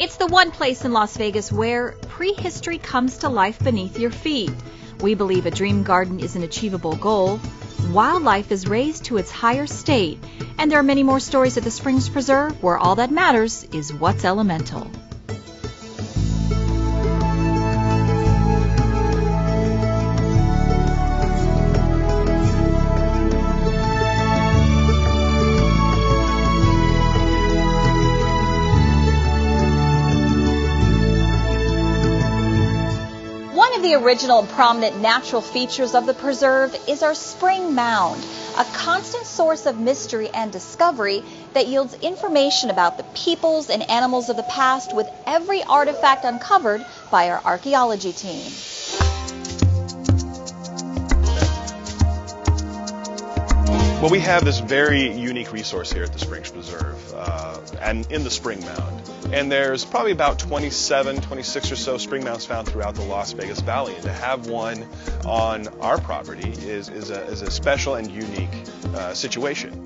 It's the one place in Las Vegas where prehistory comes to life beneath your feet. We believe a dream garden is an achievable goal. Wildlife is raised to its higher state, and there are many more stories at the Springs Preserve where all that matters is what's elemental. One of the original and prominent natural features of the preserve is our spring mound, a constant source of mystery and discovery that yields information about the peoples and animals of the past with every artifact uncovered by our archaeology team. Well, we have this very unique resource here at the Springs Preserve and in the spring mound. And there's probably about 26 or so spring mounds found throughout the Las Vegas Valley. And to have one on our property is a special and unique situation.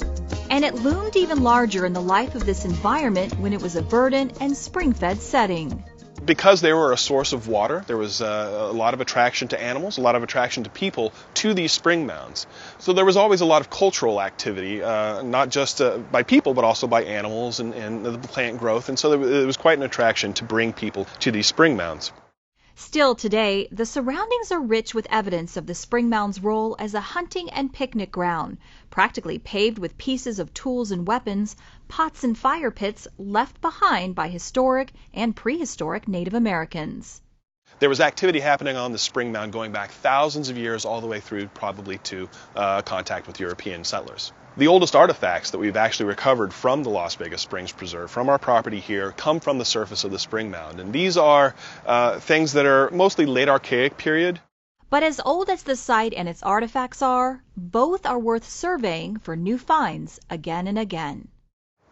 And it loomed even larger in the life of this environment when it was a verdant and spring-fed setting. Because they were a source of water, there was a lot of attraction to animals, a lot of attraction to people to these spring mounds. So there was always a lot of cultural activity, not just by people, but also by animals and the plant growth. And so it was quite an attraction to bring people to these spring mounds. Still today, the surroundings are rich with evidence of the spring mound's role as a hunting and picnic ground, practically paved with pieces of tools and weapons, pots and fire pits left behind by historic and prehistoric Native Americans. There was activity happening on the spring mound going back thousands of years all the way through probably to contact with European settlers. The oldest artifacts that we've actually recovered from the Las Vegas Springs Preserve, from our property here, come from the surface of the spring mound. And these are things that are mostly late Archaic period. But as old as the site and its artifacts are, both are worth surveying for new finds again and again.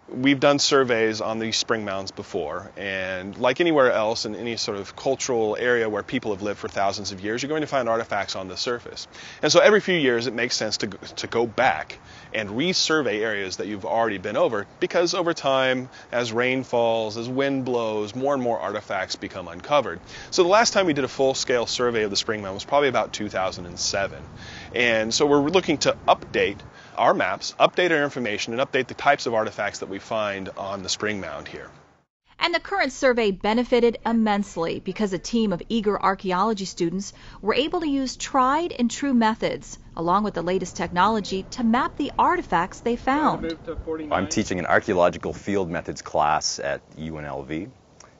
We've done surveys on these spring mounds before, and like anywhere else in any sort of cultural area where people have lived for thousands of years, you're going to find artifacts on the surface. And so every few years it makes sense to go back and resurvey areas that you've already been over, because over time, as rain falls, as wind blows, more and more artifacts become uncovered. So the last time we did a full-scale survey of the spring mound was probably about 2007. And so we're looking to update our maps, update our information, and update the types of artifacts that we find on the spring mound here. And the current survey benefited immensely because a team of eager archaeology students were able to use tried and true methods, along with the latest technology, to map the artifacts they found. I'm teaching an archaeological field methods class at UNLV,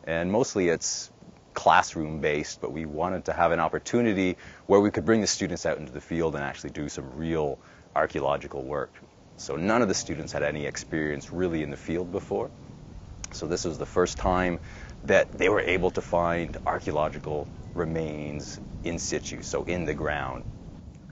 and mostly it's classroom-based, but we wanted to have an opportunity where we could bring the students out into the field and actually do some real archaeological work. So none of the students had any experience really in the field before. So this was the first time that they were able to find archaeological remains in situ, so in the ground.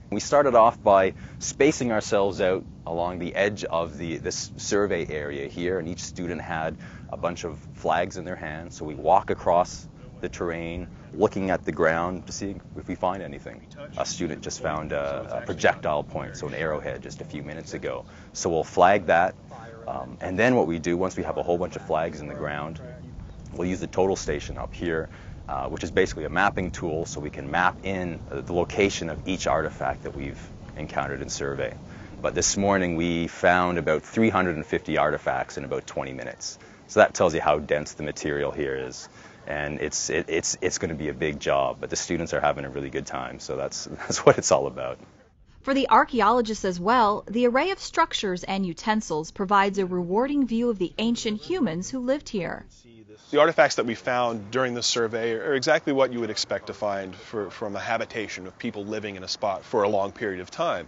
We started off by spacing ourselves out along the edge of this survey area here, and each student had a bunch of flags in their hands. So we walk across the terrain, looking at the ground to see if we find anything. A student just found a projectile point, so an arrowhead, just a few minutes ago. So we'll flag that, and then what we do, once we have a whole bunch of flags in the ground, we'll use the total station up here, which is basically a mapping tool, so we can map in the location of each artifact that we've encountered in survey. But this morning we found about 350 artifacts in about 20 minutes. So that tells you how dense the material here is. And it's going to be a big job, but the students are having a really good time, so that's what it's all about. For the archaeologists as well, the array of structures and utensils provides a rewarding view of the ancient humans who lived here. The artifacts that we found during the survey are exactly what you would expect to find from a habitation of people living in a spot for a long period of time.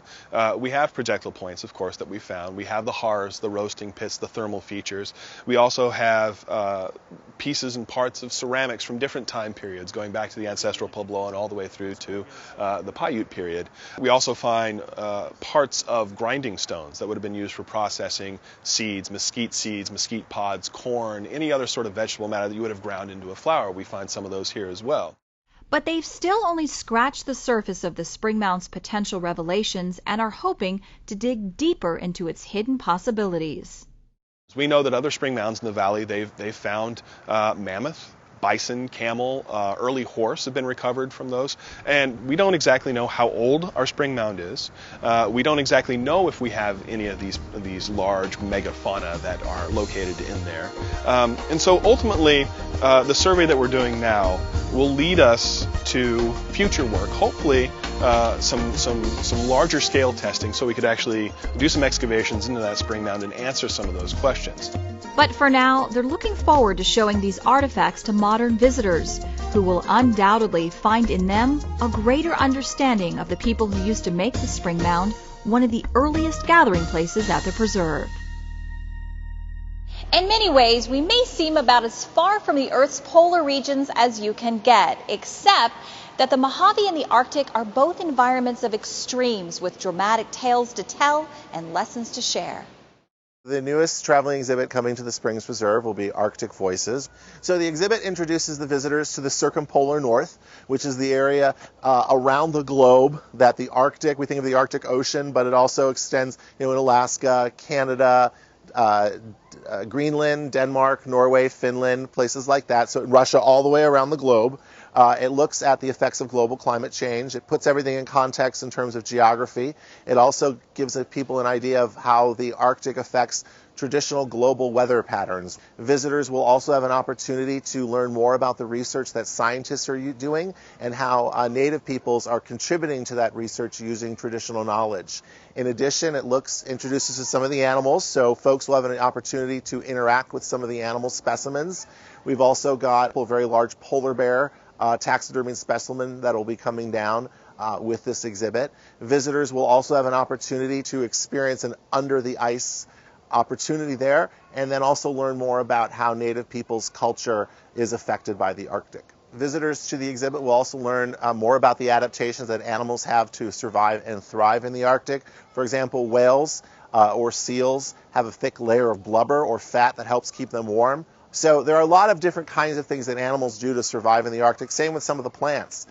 We have projectile points, of course, that we found. We have the hearths, the roasting pits, the thermal features. We also have pieces and parts of ceramics from different time periods, going back to the ancestral Pueblo and all the way through to the Paiute period. We also find parts of grinding stones that would have been used for processing seeds, mesquite pods, corn, any other sort of vegetable matter that you would have ground into a flour. We find some of those here as well. But they've still only scratched the surface of the spring mound's potential revelations and are hoping to dig deeper into its hidden possibilities. We know that other spring mounds in the valley, they've found mammoth, bison, camel, early horse have been recovered from those. And we don't exactly know how old our spring mound is. We don't exactly know if we have any of these large megafauna that are located in there. And so ultimately, the survey that we're doing now will lead us to future work, hopefully some larger scale testing, so we could actually do some excavations into that spring mound and answer some of those questions. But for now, they're looking forward to showing these artifacts to modern visitors, who will undoubtedly find in them a greater understanding of the people who used to make the spring mound one of the earliest gathering places at the preserve. In many ways, we may seem about as far from the Earth's polar regions as you can get, except that the Mojave and the Arctic are both environments of extremes with dramatic tales to tell and lessons to share. The newest traveling exhibit coming to the Springs Preserve will be Arctic Voices. So the exhibit introduces the visitors to the circumpolar north, which is the area around the globe that the Arctic, we think of the Arctic Ocean, but it also extends in Alaska, Canada, Greenland, Denmark, Norway, Finland, places like that. So Russia, all the way around the globe. It looks at the effects of global climate change. It puts everything in context in terms of geography. It also gives people an idea of how the Arctic affects traditional global weather patterns. Visitors will also have an opportunity to learn more about the research that scientists are doing and how native peoples are contributing to that research using traditional knowledge. In addition, it introduces to some of the animals, so folks will have an opportunity to interact with some of the animal specimens. We've also got a very large polar bear taxidermy specimen that will be coming down with this exhibit. Visitors will also have an opportunity to experience an under the ice opportunity there, and then also learn more about how native people's culture is affected by the Arctic. Visitors to the exhibit will also learn more about the adaptations that animals have to survive and thrive in the Arctic. For example, whales or seals have a thick layer of blubber or fat that helps keep them warm. So there are a lot of different kinds of things that animals do to survive in the Arctic. Same with some of the plants.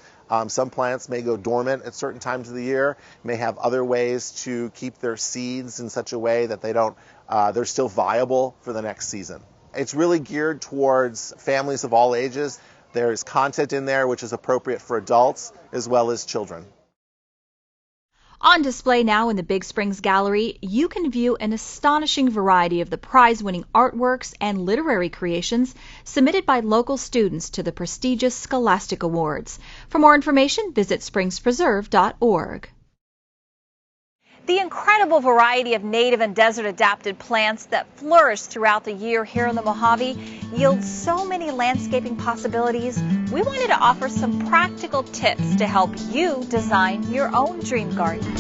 Some plants may go dormant at certain times of the year, may have other ways to keep their seeds in such a way that they're still viable for the next season. It's really geared towards families of all ages. There's content in there which is appropriate for adults as well as children. On display now in the Big Springs Gallery, you can view an astonishing variety of the prize-winning artworks and literary creations submitted by local students to the prestigious Scholastic Awards. For more information, visit springspreserve.org. The incredible variety of native and desert-adapted plants that flourish throughout the year here in the Mojave yields so many landscaping possibilities. We wanted to offer some practical tips to help you design your own dream garden.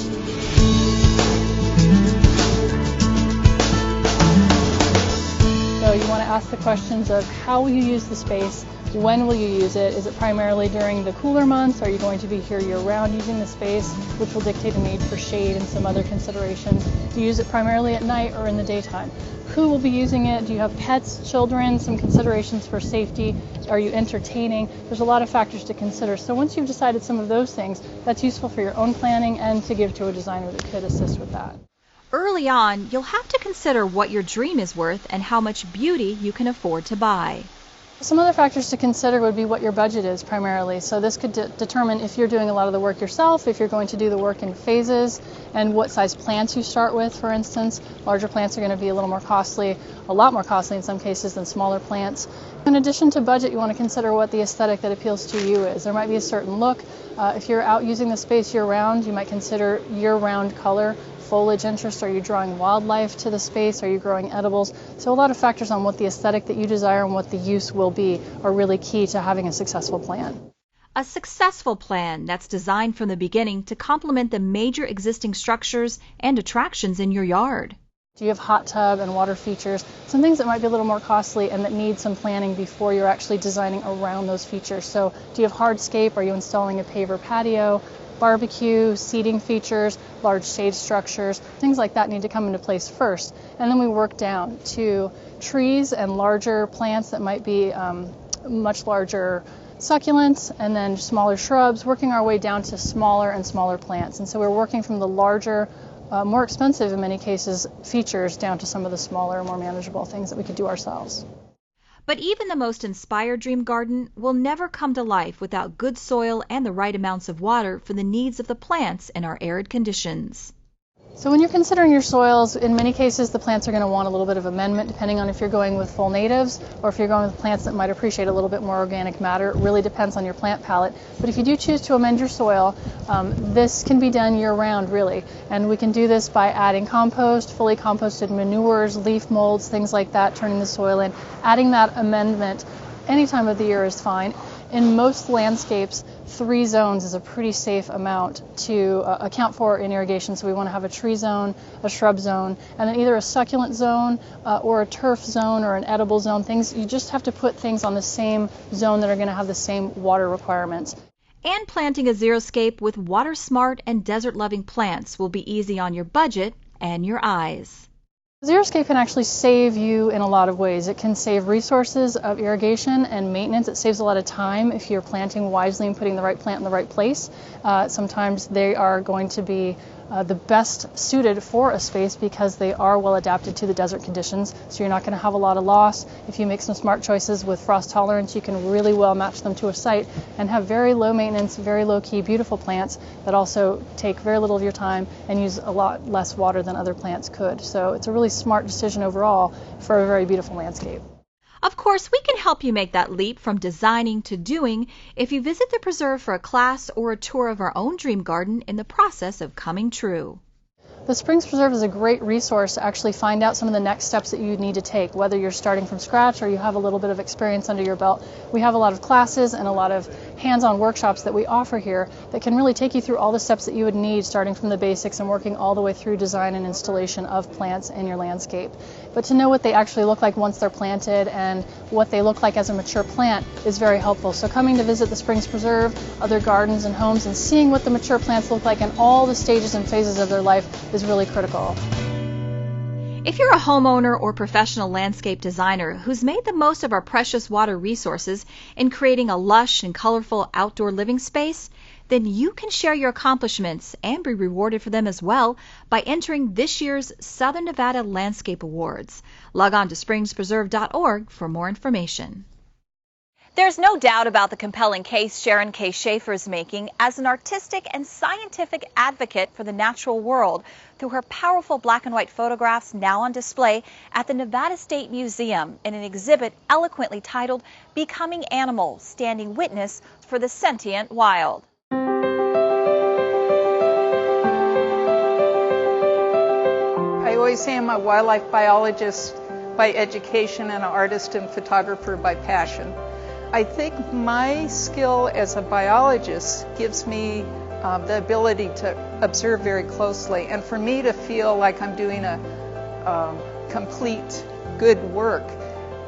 So you want to ask the questions of how will you use the space? When will you use it? Is it primarily during the cooler months? Are you going to be here year-round using the space, which will dictate a need for shade and some other considerations? Do you use it primarily at night or in the daytime? Who will be using it? Do you have pets, children? Some considerations for safety. Are you entertaining? There's a lot of factors to consider. So once you've decided some of those things, that's useful for your own planning and to give to a designer that could assist with that. Early on, you'll have to consider what your dream is worth and how much beauty you can afford to buy. Some other factors to consider would be what your budget is primarily. So this could determine if you're doing a lot of the work yourself, if you're going to do the work in phases, and what size plants you start with, for instance. Larger plants are going to be a lot more costly in some cases than smaller plants. In addition to budget, you want to consider what the aesthetic that appeals to you is. There might be a certain look. If you're out using the space year-round, you might consider year-round color. Foliage interest, are you drawing wildlife to the space, are you growing edibles? So a lot of factors on what the aesthetic that you desire and what the use will be are really key to having a successful plan. A successful plan that's designed from the beginning to complement the major existing structures and attractions in your yard. Do you have hot tub and water features? Some things that might be a little more costly and that need some planning before you're actually designing around those features. So do you have hardscape? Are you installing a paver patio? Barbecue, seating features, large shade structures, things like that need to come into place first. And then we work down to trees and larger plants that might be much larger succulents, and then smaller shrubs, working our way down to smaller and smaller plants. And so we're working from the larger more expensive in many cases features down to some of the smaller, more manageable things that we could do ourselves. But even the most inspired dream garden will never come to life without good soil and the right amounts of water for the needs of the plants in our arid conditions. So when you're considering your soils, in many cases the plants are going to want a little bit of amendment depending on if you're going with full natives or if you're going with plants that might appreciate a little bit more organic matter. It really depends on your plant palette. But if you do choose to amend your soil, this can be done year-round really. And we can do this by adding compost, fully composted manures, leaf molds, things like that, turning the soil in. Adding that amendment any time of the year is fine. In most landscapes, 3 zones is a pretty safe amount to account for in irrigation. So we want to have a tree zone, a shrub zone, and then either a succulent zone or a turf zone or an edible zone. You just have to put things on the same zone that are going to have the same water requirements. And planting a xeriscape with water-smart and desert-loving plants will be easy on your budget and your eyes. Xeriscape can actually save you in a lot of ways. It can save resources of irrigation and maintenance. It saves a lot of time if you're planting wisely and putting the right plant in the right place. Sometimes they are going to be the best suited for a space because they are well adapted to the desert conditions, so you're not going to have a lot of loss. If you make some smart choices with frost tolerance, you can really well match them to a site and have very low maintenance, very low key, beautiful plants that also take very little of your time and use a lot less water than other plants could. So it's a really smart decision overall for a very beautiful landscape. Of course, we can help you make that leap from designing to doing if you visit the preserve for a class or a tour of our own dream garden in the process of coming true. The Springs Preserve is a great resource to actually find out some of the next steps that you need to take, whether you're starting from scratch or you have a little bit of experience under your belt. We have a lot of classes and a lot of hands-on workshops that we offer here that can really take you through all the steps that you would need, starting from the basics and working all the way through design and installation of plants in your landscape. But to know what they actually look like once they're planted and what they look like as a mature plant is very helpful. So coming to visit the Springs Preserve, other gardens and homes, and seeing what the mature plants look like in all the stages and phases of their life is really critical. If you're a homeowner or professional landscape designer who's made the most of our precious water resources in creating a lush and colorful outdoor living space, then you can share your accomplishments and be rewarded for them as well by entering this year's Southern Nevada Landscape Awards. Log on to springspreserve.org for more information. There's no doubt about the compelling case Sharon K. Schaefer is making as an artistic and scientific advocate for the natural world through her powerful black and white photographs now on display at the Nevada State Museum in an exhibit eloquently titled Becoming Animal, Standing Witness for the Sentient Wild. I always say I'm a wildlife biologist by education and an artist and photographer by passion. I think my skill as a biologist gives me the ability to observe very closely, and for me to feel like I'm doing a complete good work,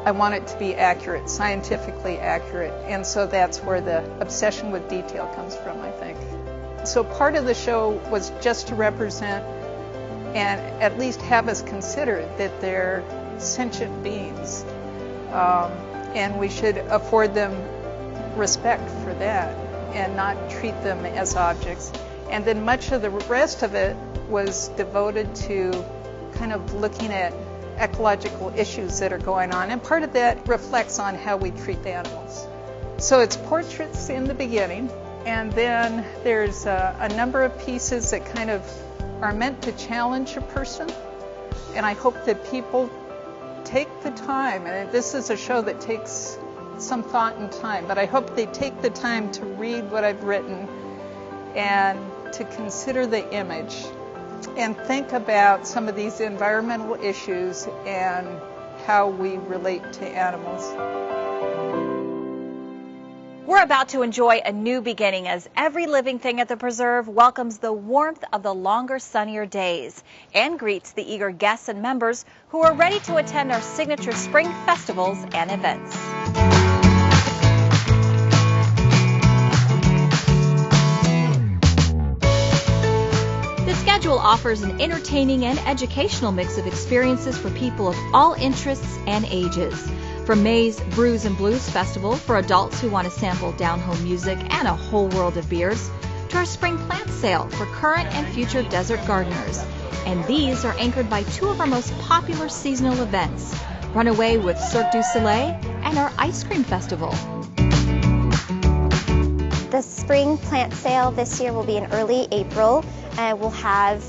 I want it to be accurate, scientifically accurate, and so that's where the obsession with detail comes from, I think. So part of the show was just to represent and at least have us consider that they're sentient beings. And we should afford them respect for that and not treat them as objects. And then much of the rest of it was devoted to kind of looking at ecological issues that are going on. And part of that reflects on how we treat the animals. So it's portraits in the beginning, and then there's a number of pieces that kind of are meant to challenge a person. And I hope that people take the time, and this is a show that takes some thought and time, but I hope they take the time to read what I've written and to consider the image and think about some of these environmental issues and how we relate to animals. We're about to enjoy a new beginning as every living thing at the preserve welcomes the warmth of the longer, sunnier days and greets the eager guests and members who are ready to attend our signature spring festivals and events. The schedule offers an entertaining and educational mix of experiences for people of all interests and ages. From May's Brews and Blues Festival for adults who want to sample down-home music and a whole world of beers, to our spring plant sale for current and future desert gardeners, And these are anchored by two of our most popular seasonal events, Runaway with Cirque du Soleil and our Ice Cream Festival. The spring plant sale this year will be in early April. We'll have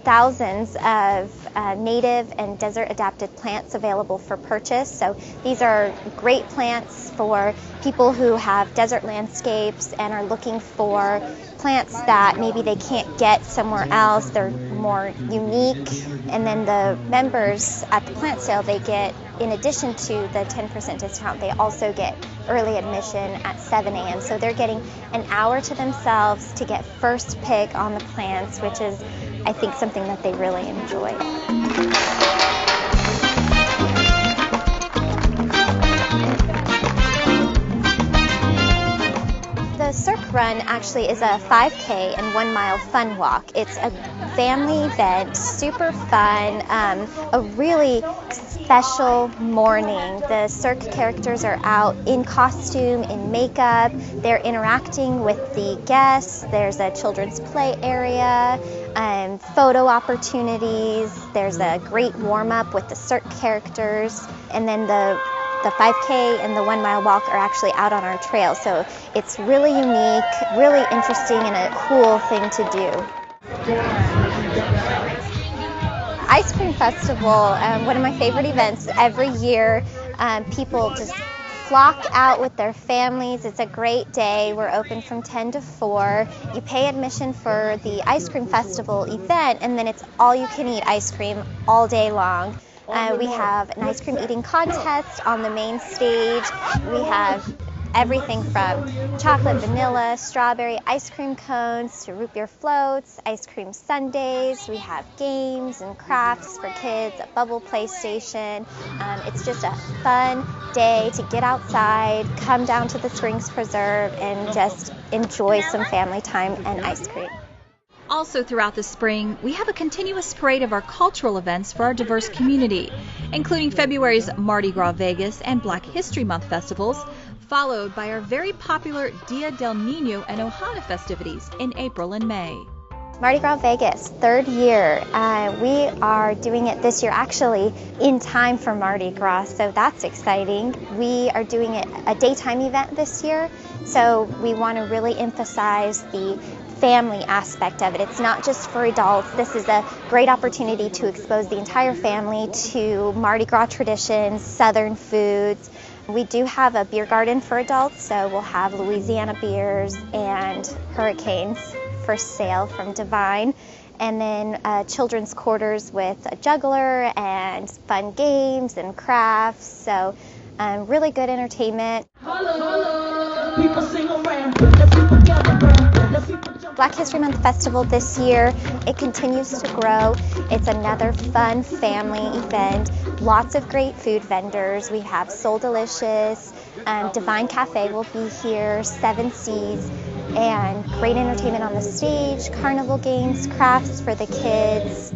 thousands of native and desert-adapted plants available for purchase. So these are great plants for people who have desert landscapes and are looking for plants that maybe they can't get somewhere else. They're more unique. And then the members at the plant sale, they get, in addition to the 10% discount, they also get early admission at 7 a.m. So they're getting an hour to themselves to get first pick on the plants, which is, I think, something that they really enjoy. The Cirque Run actually is a 5K and 1 mile fun walk. It's a family event, super fun, a really special morning. The Cirque characters are out in costume, in makeup. They're interacting with the guests. There's a children's play area, photo opportunities. There's a great warm-up with the Cirque characters. And then the 5K and the 1 mile walk are actually out on our trail. So it's really unique, really interesting, and a cool thing to do. Ice Cream Festival, one of my favorite events. Every year, people just flock out with their families. It's a great day. We're open from 10 to 4. You pay admission for the Ice Cream Festival event, and then it's all you can eat ice cream all day long. We have an ice cream eating contest on the main stage. We have everything from chocolate, vanilla, strawberry ice cream cones to root beer floats, ice cream sundaes. We have games and crafts for kids, a bubble play station. It's just a fun day to get outside, come down to the Springs Preserve, and just enjoy some family time and ice cream. Also throughout the spring, we have a continuous parade of our cultural events for our diverse community, including February's Mardi Gras Vegas and Black History Month festivals, followed by our very popular Dia del Niño and Ohana festivities in April and May. Mardi Gras Vegas, third year. We are doing it this year actually in time for Mardi Gras, so that's exciting. We are doing it a daytime event this year, so we want to really emphasize the family aspect of it. It's not just for adults. This is a great opportunity to expose the entire family to Mardi Gras traditions, Southern foods. We do have a beer garden for adults, so we'll have Louisiana beers and Hurricanes for sale from Divine. And then children's quarters with a juggler and fun games and crafts. So really good entertainment. People sing around, Black History Month Festival this year, it continues to grow. It's another fun family event. Lots of great food vendors. We have Soul Delicious, Divine Cafe will be here, Seven Seas, and great entertainment on the stage, carnival games, crafts for the kids.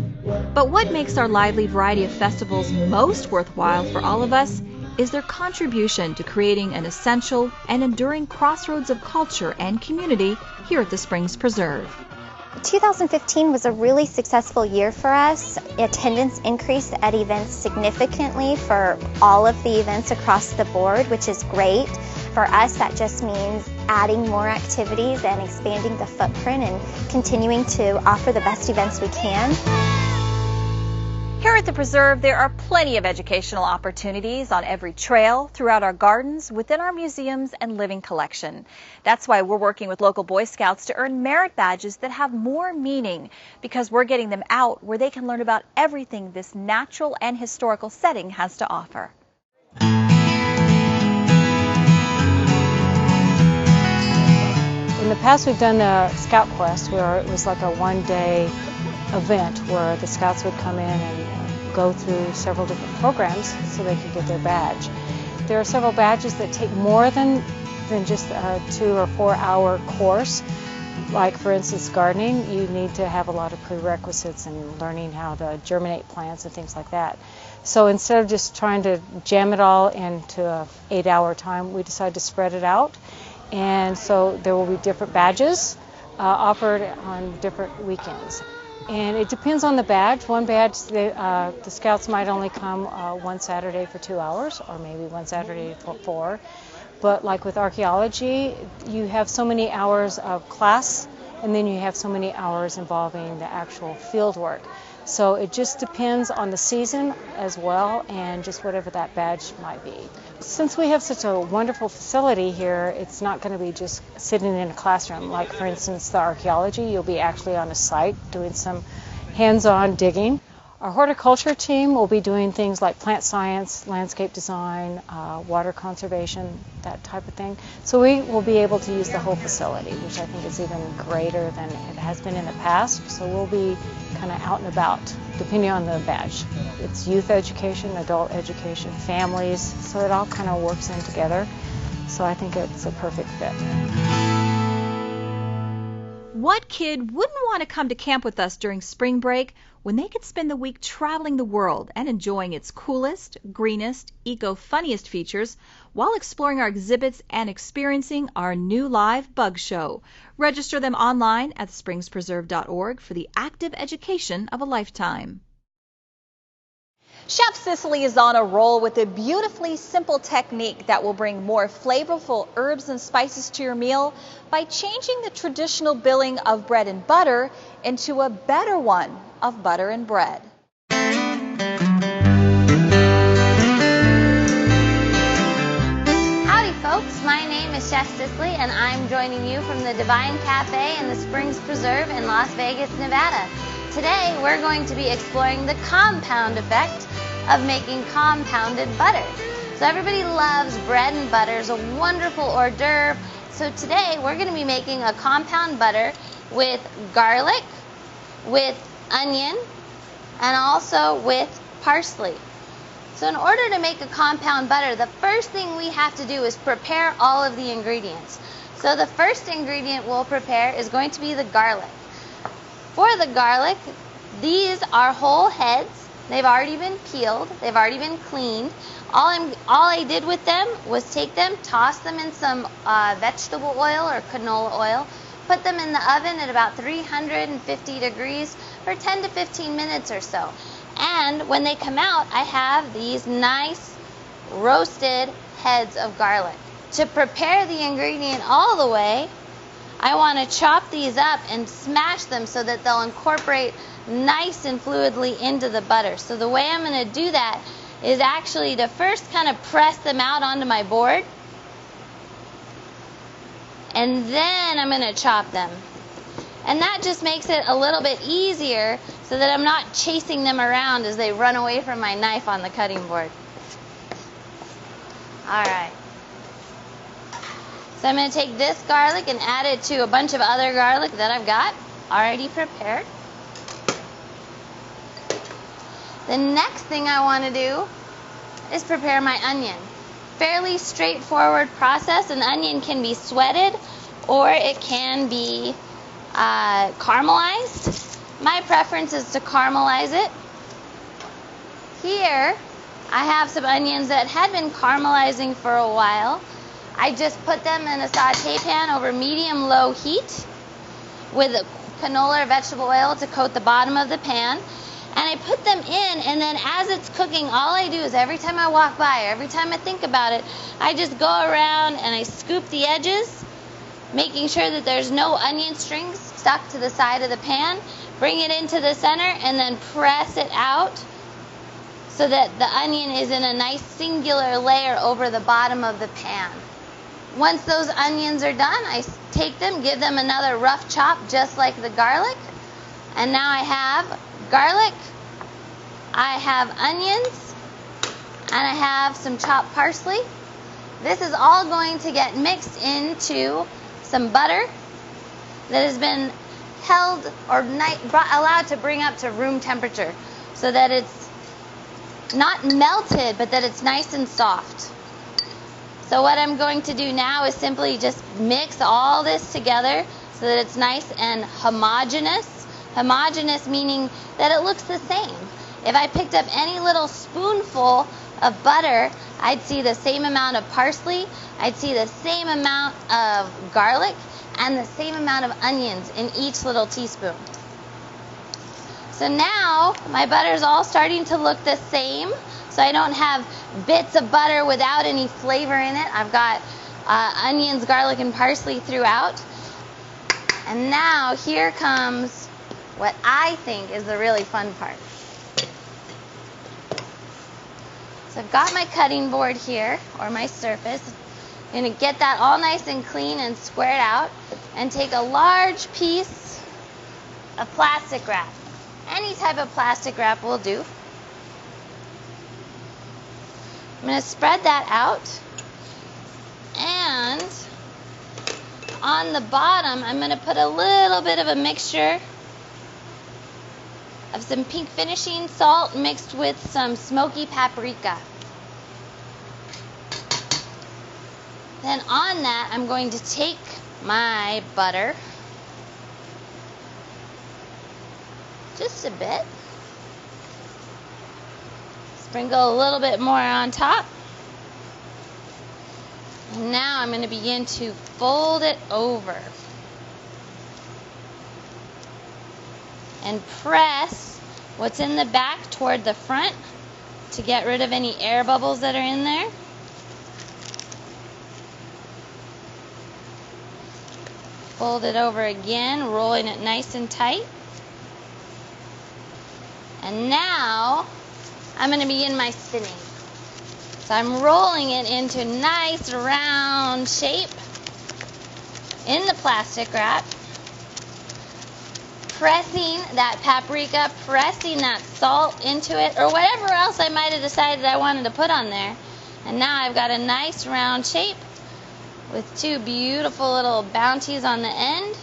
But what makes our lively variety of festivals most worthwhile for all of us is their contribution to creating an essential and enduring crossroads of culture and community here at the Springs Preserve. 2015 was a really successful year for us. Attendance increased at events significantly for all of the events across the board, which is great. For us, that just means adding more activities and expanding the footprint and continuing to offer the best events we can. Here at the Preserve, there are plenty of educational opportunities on every trail, throughout our gardens, within our museums and living collection. That's why we're working with local Boy Scouts to earn merit badges that have more meaning, because we're getting them out where they can learn about everything this natural and historical setting has to offer. In the past, we've done the ScoutQuest, where it was like a one-day event where the Scouts would come in and go through several different programs so they could get their badge. There are several badges that take more than just a 2 or 4 hour course. Like, for instance, gardening, you need to have a lot of prerequisites and learning how to germinate plants and things like that. So instead of just trying to jam it all into an 8-hour time, we decided to spread it out. And so there will be different badges offered on different weekends. And it depends on the badge. One badge, the Scouts might only come one Saturday for 2 hours, or maybe one Saturday for 4. But like with archaeology, you have so many hours of class, and then you have so many hours involving the actual field work. So it just depends on the season as well, and just whatever that badge might be. Since we have such a wonderful facility here, it's not going to be just sitting in a classroom. Like, for instance, the archaeology, you'll be actually on a site doing some hands-on digging. Our horticulture team will be doing things like plant science, landscape design, water conservation, that type of thing. So we will be able to use the whole facility, which I think is even greater than it has been in the past. So we'll be kind of out and about, depending on the badge. It's youth education, adult education, families, so it all kind of works in together. So I think it's a perfect fit. What kid wouldn't want to come to camp with us during spring break when they could spend the week traveling the world and enjoying its coolest, greenest, eco-funniest features while exploring our exhibits and experiencing our new live bug show? Register them online at springspreserve.org for the active education of a lifetime. Chef Cicely is on a roll with a beautifully simple technique that will bring more flavorful herbs and spices to your meal by changing the traditional billing of bread and butter into a better one of butter and bread. Howdy folks, my name is Chef Cicely and I'm joining you from the Divine Cafe in the Springs Preserve in Las Vegas, Nevada. Today we're going to be exploring the compound effect of making compounded butter. So everybody loves bread and butter. It's a wonderful hors d'oeuvre. So today we're going to be making a compound butter with garlic, with onion, and also with parsley. So in order to make a compound butter, the first thing we have to do is prepare all of the ingredients. So the first ingredient we'll prepare is going to be the garlic. For the garlic, these are whole heads. They've already been peeled. They've already been cleaned. All I did with them was take them, toss them in some vegetable oil or canola oil, put them in the oven at about 350 degrees for 10 to 15 minutes or so. And when they come out, I have these nice roasted heads of garlic. To prepare the ingredient all the way, I want to chop these up and smash them so that they'll incorporate nice and fluidly into the butter. So the way I'm going to do that is actually to first kind of press them out onto my board, and then I'm going to chop them. And that just makes it a little bit easier so that I'm not chasing them around as they run away from my knife on the cutting board. Alright. So I'm going to take this garlic and add it to a bunch of other garlic that I've got already prepared. The next thing I want to do is prepare my onion. Fairly straightforward process. An onion can be sweated or it can be caramelized. My preference is to caramelize it. Here I have some onions that had been caramelizing for a while. I just put them in a saute pan over medium-low heat with canola or vegetable oil to coat the bottom of the pan. And I put them in, and then as it's cooking, all I do is every time I walk by, every time I think about it, I just go around and I scoop the edges, making sure that there's no onion strings stuck to the side of the pan, bring it into the center, and then press it out so that the onion is in a nice singular layer over the bottom of the pan. Once those onions are done, I take them, give them another rough chop just like the garlic, and now I have garlic, I have onions, and I have some chopped parsley. This is all going to get mixed into some butter that has been held or allowed to bring up to room temperature so that it's not melted, but that it's nice and soft. So what I'm going to do now is simply just mix all this together so that it's nice and homogeneous. Homogeneous meaning that it looks the same. If I picked up any little spoonful of butter, I'd see the same amount of parsley, I'd see the same amount of garlic, and the same amount of onions in each little teaspoon. So now my butter's all starting to look the same, so I don't have bits of butter without any flavor in it. I've got onions, garlic, and parsley throughout. And now here comes what I think is the really fun part. So I've got my cutting board here, or my surface. I'm going to get that all nice and clean and squared out, and take a large piece of plastic wrap. Any type of plastic wrap will do. I'm going to spread that out, and on the bottom I'm going to put a little bit of a mixture of some pink finishing salt mixed with some smoky paprika. Then on that I'm going to take my butter, just a bit, sprinkle a little bit more on top, and now I'm going to begin to fold it over and press what's in the back toward the front to get rid of any air bubbles that are in there. Fold it over again, rolling it nice and tight. And now I'm going to begin my spinning. So I'm rolling it into a nice round shape in the plastic wrap, pressing that paprika, pressing that salt into it, or whatever else I might have decided I wanted to put on there. And now I've got a nice round shape with two beautiful little bounties on the end.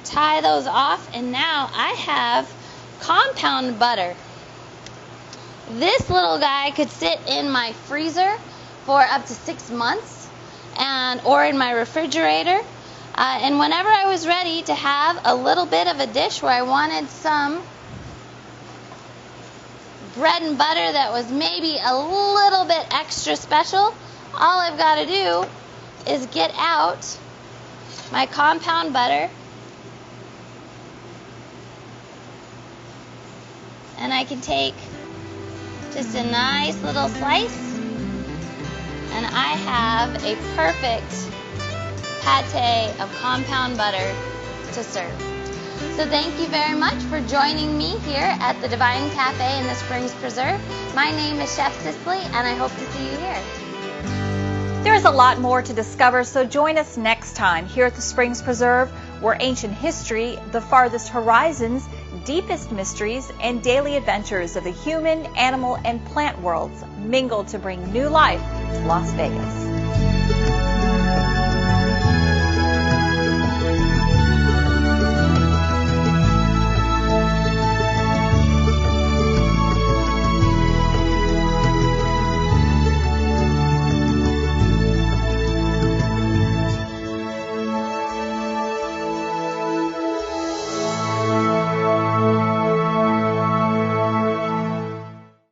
Tie those off, and now I have compound butter. This little guy could sit in my freezer for up to 6 months, or in my refrigerator. And whenever I was ready to have a little bit of a dish where I wanted some bread and butter that was maybe a little bit extra special, all I've got to do is get out my compound butter, and I can take just a nice little slice, and I have a perfect pate of compound butter to serve. So thank you very much for joining me here at the Divine Cafe in the Springs Preserve. My name is Chef Cicely, and I hope to see you here. There's a lot more to discover, so join us next time here at the Springs Preserve, where ancient history, the farthest horizons, deepest mysteries, and daily adventures of the human, animal, and plant worlds mingle to bring new life to Las Vegas.